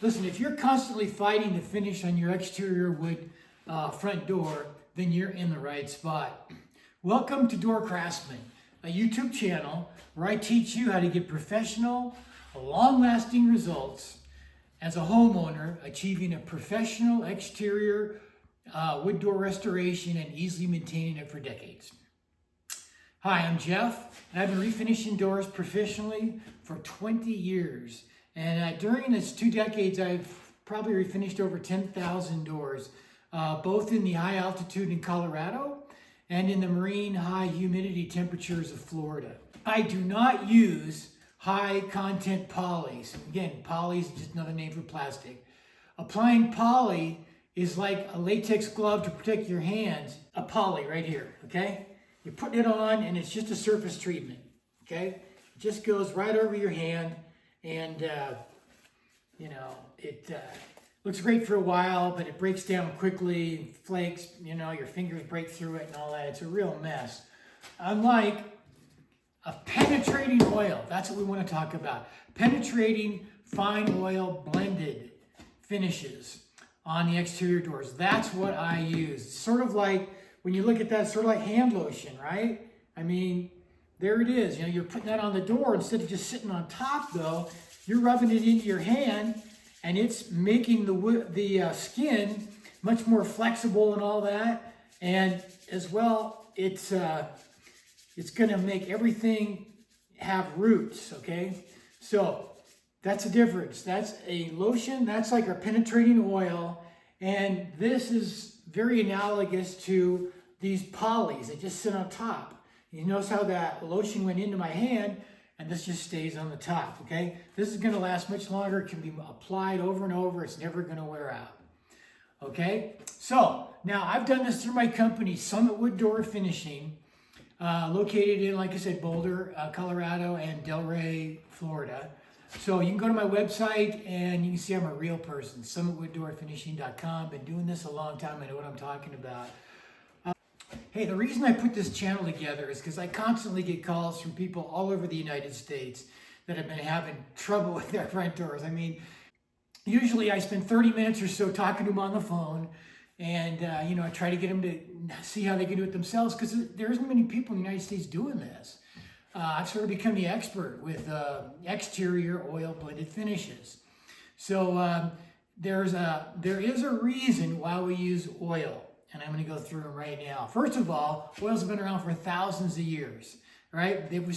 Listen, if you're constantly fighting the finish on your exterior wood front door, then you're in the right spot. Welcome to Door Craftsman, a YouTube channel where I teach you how to get professional, long-lasting results as a homeowner, achieving a professional exterior wood door restoration and easily maintaining it for decades. Hi, I'm Jeff, and I've been refinishing doors professionally for 20 years. And during this 2 decades, I've probably refinished over 10,000 doors, both in the high altitude in Colorado and in the marine high humidity temperatures of Florida. I do not use high content polys. Again, poly is just another name for plastic. Applying poly is like a latex glove to protect your hands. A poly right here, okay? You're putting it on and it's just a surface treatment, okay? It just goes right over your hand. And, it looks great for a while, but it breaks down quickly, flakes, your fingers break through it and all that. It's a real mess. Unlike a penetrating oil, that's what we want to talk about. Penetrating fine oil blended finishes on the exterior doors. That's what I use. It's sort of like, when you look at that, it's sort of like hand lotion, right? I mean, there it is. You're putting that on the door instead of just sitting on top, though. You're rubbing it into your hand, and it's making the skin much more flexible and all that. And as well, it's going to make everything have roots. Okay, so that's a difference. That's a lotion. That's like a penetrating oil, and this is very analogous to these polys that just sit on top. You notice how that lotion went into my hand, and this just stays on the top, okay? This is gonna last much longer. It can be applied over and over. It's never gonna wear out, okay? So, now I've done this through my company, Summit Wood Door Finishing, located in, like I said, Boulder, Colorado, and Delray, Florida. So you can go to my website, and you can see I'm a real person, summitwooddoorfinishing.com. Been doing this a long time. I know what I'm talking about. Hey, the reason I put this channel together is because I constantly get calls from people all over the United States that have been having trouble with their front doors. I mean, usually I spend 30 minutes or so talking to them on the phone, and I try to get them to see how they can do it themselves, because there isn't many people in the United States doing this. I've sort of become the expert with exterior oil blended finishes. So there is a reason why we use oil. And I'm going to go through them right now. First of all, oils have been around for thousands of years, right? They have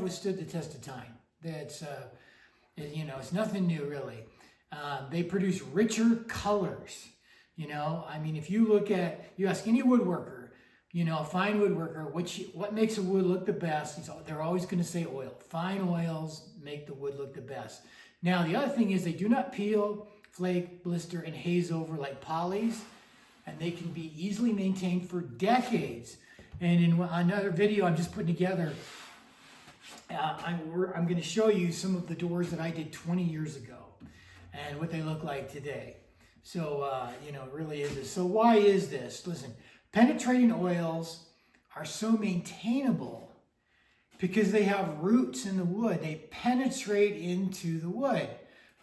withstood the test of time. That's, it's nothing new, really. They produce richer colors. I mean, if you ask any woodworker, fine woodworker, what makes a wood look the best? They're always going to say oil. Fine oils make the wood look the best. Now, the other thing is they do not peel, flake, blister, and haze over like polys. And they can be easily maintained for decades. And in another video I'm just putting together, I'm going to show you some of the doors that I did 20 years ago and what they look like today. So, it really is this. So why is this? Listen, penetrating oils are so maintainable because they have roots in the wood. They penetrate into the wood,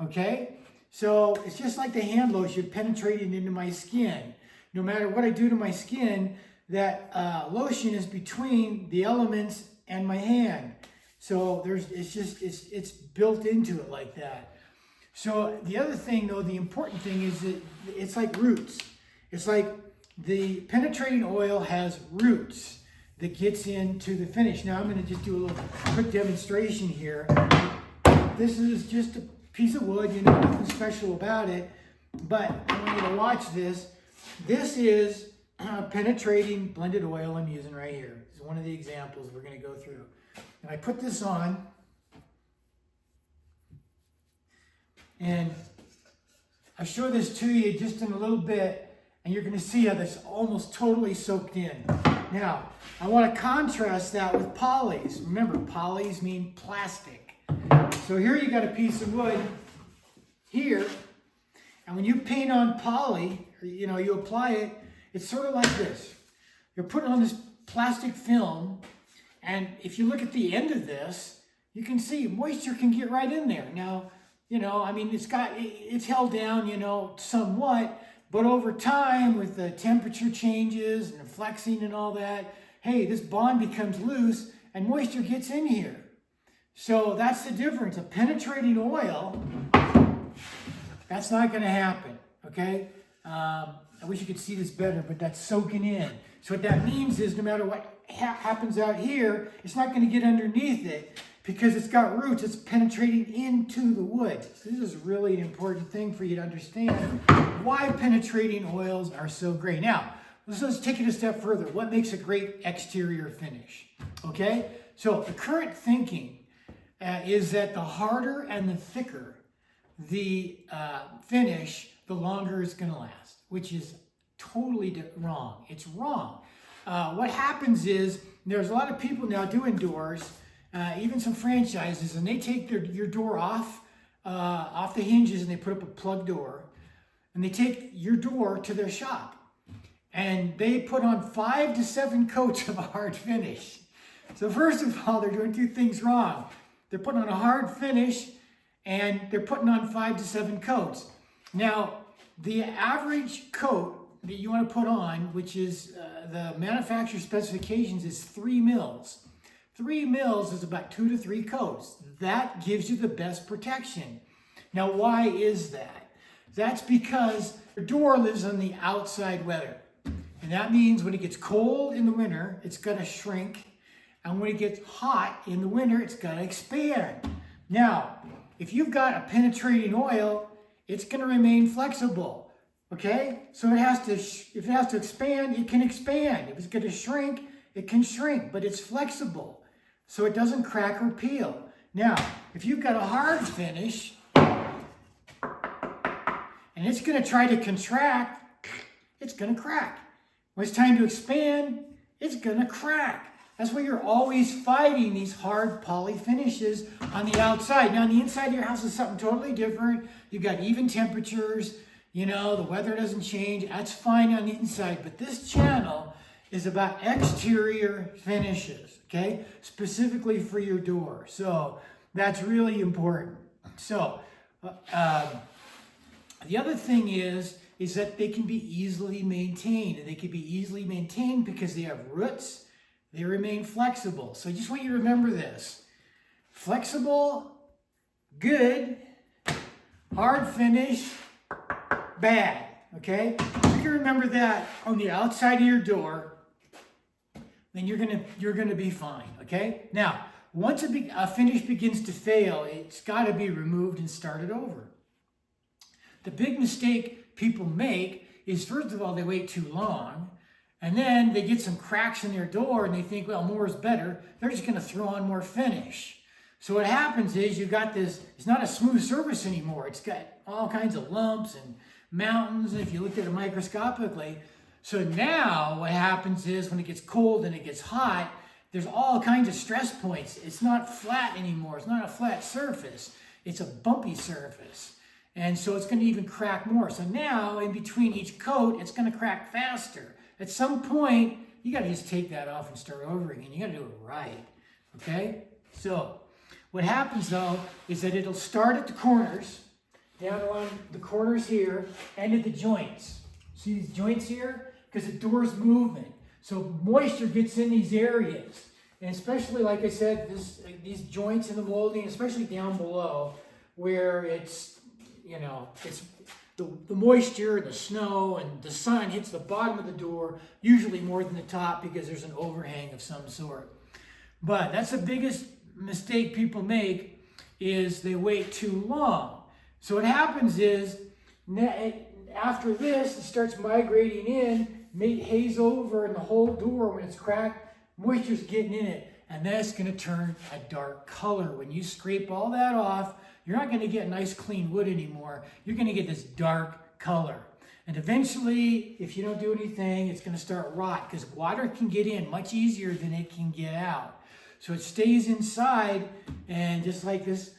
okay? So it's just like the hand lotion penetrating into my skin. No matter what I do to my skin, that lotion is between the elements and my hand. So it's built into it like that. So the other thing, though, the important thing is that it's like roots. It's like the penetrating oil has roots that gets into the finish. Now I'm going to just do a little quick demonstration here. This is just a piece of wood, nothing special about it. But I want you to watch this. This is penetrating blended oil I'm using right here. This is one of the examples we're going to go through. And I put this on, and I'll show this to you just in a little bit, and you're going to see how this almost totally soaked in. Now, I want to contrast that with polys. Remember, polys mean plastic. So here you got a piece of wood here, and when you paint on poly, you apply it, it's sort of like this. You're putting on this plastic film, and if you look at the end of this, you can see moisture can get right in there. Now, you know, I mean, it's held down, you know, somewhat, but over time with the temperature changes and the flexing and all that, hey, this bond becomes loose and moisture gets in here. So that's the difference. A penetrating oil, that's not going to happen, okay? I wish you could see this better, but that's soaking in. So what that means is no matter what happens out here, it's not going to get underneath it because it's got roots. It's penetrating into the wood. So this is really an important thing for you to understand why penetrating oils are so great. Now, let's take it a step further. What makes a great exterior finish? Okay? So the current thinking is that the harder and the thicker the finish, the longer it's going to last, which is totally wrong. It's wrong. What happens is there's a lot of people now doing doors, even some franchises, and they take your door off the hinges and they put up a plug door, and they take your door to their shop and they put on 5 to 7 coats of a hard finish. So first of all, they're doing 2 things wrong. They're putting on a hard finish and they're putting on 5 to 7 coats. Now, the average coat that you want to put on, which is the manufacturer specifications, is 3 mils. 3 mils is about 2 to 3 coats. That gives you the best protection. Now, why is that? That's because your door lives on the outside weather. And that means when it gets cold in the winter, it's going to shrink. And when it gets hot in the winter, it's going to expand. Now, if you've got a penetrating oil, it's going to remain flexible. Okay? So if it has to expand, it can expand. If it's going to shrink, it can shrink, but it's flexible. So it doesn't crack or peel. Now, if you've got a hard finish, and it's going to try to contract, it's going to crack. When it's time to expand, it's going to crack. That's why you're always fighting these hard poly finishes on the outside. Now, on the inside of your house is something totally different. You've got even temperatures. You know, the weather doesn't change. That's fine on the inside. But this channel is about exterior finishes, okay? Specifically for your door. So that's really important. So the other thing is that they can be easily maintained. And they can be easily maintained because they have roots. They remain flexible. So I just want you to remember this. Flexible, good, hard finish, bad. Okay? If you can remember that on the outside of your door, then you're gonna be fine. Okay? Now, once a finish begins to fail, it's got to be removed and started over. The big mistake people make is, first of all, they wait too long. And then they get some cracks in their door and they think, well, more is better. They're just going to throw on more finish. So what happens is you got this, it's not a smooth surface anymore. It's got all kinds of lumps and mountains, if you look at it microscopically. So now what happens is when it gets cold and it gets hot, there's all kinds of stress points. It's not flat anymore. It's not a flat surface. It's a bumpy surface. And so it's going to even crack more. So now in between each coat, it's going to crack faster. At some point, you got to just take that off and start over again. You got to do it right, okay? So what happens, though, is that it'll start at the corners, down along the corners here, and at the joints. See these joints here? Because the door's moving. So moisture gets in these areas. And especially, like I said, these joints in the molding, especially down below, where it's, you know, it's the moisture, the snow, and the sun hits the bottom of the door, usually more than the top because there's an overhang of some sort. But that's the biggest mistake people make, is they wait too long. So what happens is, after this, it starts migrating in, haze over, and the whole door, when it's cracked, moisture's getting in it, and that's going to turn a dark color. When you scrape all that off, you're not going to get nice clean wood anymore. You're going to get this dark color. And eventually, if you don't do anything, it's going to start rot because water can get in much easier than it can get out. So it stays inside, and just like this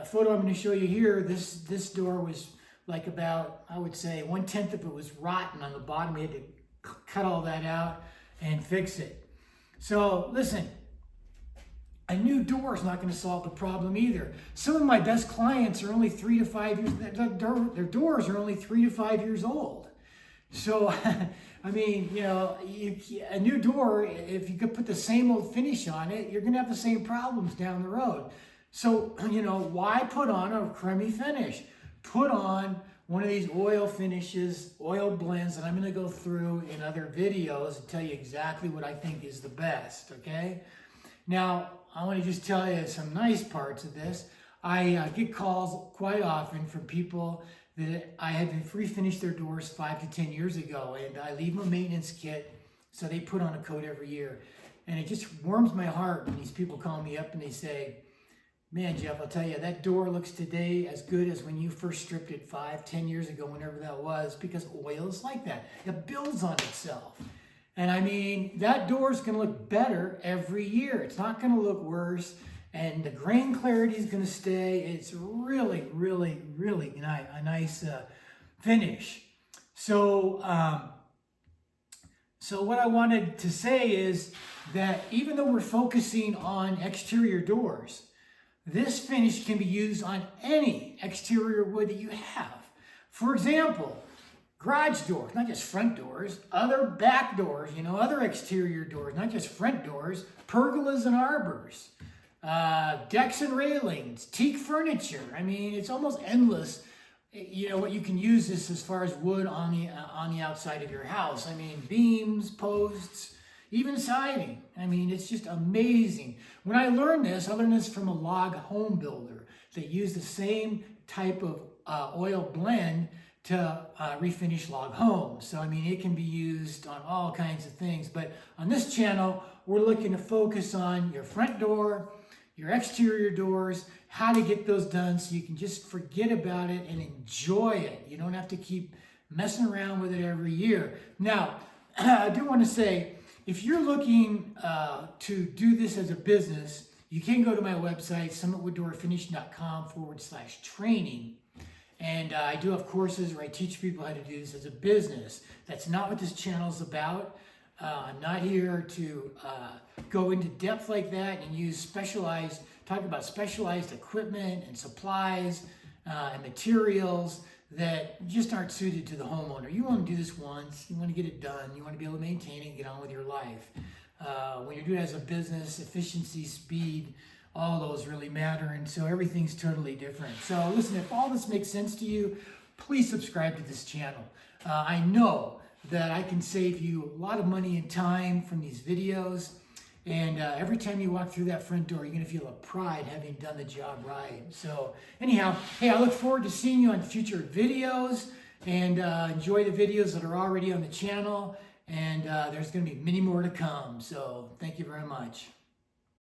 photo I'm going to show you here, this door was like about, I would say, 1/10 of it was rotten on the bottom. We had to cut all that out and fix it. So listen, A new door is not going to solve the problem either. Some of my best clients are only 3 to 5 years, their doors are only 3 to 5 years old. So, I mean, you know, a new door, if you could put the same old finish on it, you're going to have the same problems down the road. So, you know, why put on a crummy finish? Put on one of these oil finishes, oil blends that I'm going to go through in other videos and tell you exactly what I think is the best, okay? Now, I want to just tell you some nice parts of this. I get calls quite often from people that I had to refinish their doors 5 to 10 years ago, and I leave them a maintenance kit, so they put on a coat every year. And it just warms my heart when these people call me up and they say, man, Jeff, I'll tell you, that door looks today as good as when you first stripped it 5, 10 years ago, whenever that was, because oil is like that. It builds on itself. And I mean, that door is going to look better every year. It's not going to look worse. And the grain clarity is going to stay. It's really, really, really a nice finish. So what I wanted to say is that even though we're focusing on exterior doors, this finish can be used on any exterior wood that you have. For example, garage doors, not just front doors, other back doors, you know, other exterior doors, not just front doors, pergolas and arbors, decks and railings, teak furniture. I mean, it's almost endless, you know, what you can use this as far as wood on the outside of your house. I mean, beams, posts, even siding. I mean, it's just amazing. When I learned this from a log home builder that used the same type of oil blend to refinish log homes. So, I mean, it can be used on all kinds of things. But on this channel, we're looking to focus on your front door, your exterior doors, how to get those done so you can just forget about it and enjoy it. You don't have to keep messing around with it every year. Now, I do want to say, if you're looking to do this as a business, you can go to my website, summitwooddoorfinishing.com/training. And I do have courses where I teach people how to do this as a business. That's not what this channel is about. I'm not here to go into depth like that and talk about specialized equipment and supplies and materials that just aren't suited to the homeowner. You want to do this once, you want to get it done, you want to be able to maintain it and get on with your life. When you're doing it as a business, efficiency, speed, all those really matter, and so everything's totally different. So listen, if all this makes sense to you, please subscribe to this channel. I know that I can save you a lot of money and time from these videos, and every time you walk through that front door, you're going to feel a pride having done the job right. So anyhow, hey, I look forward to seeing you on future videos, and enjoy the videos that are already on the channel, and there's going to be many more to come. So thank you very much.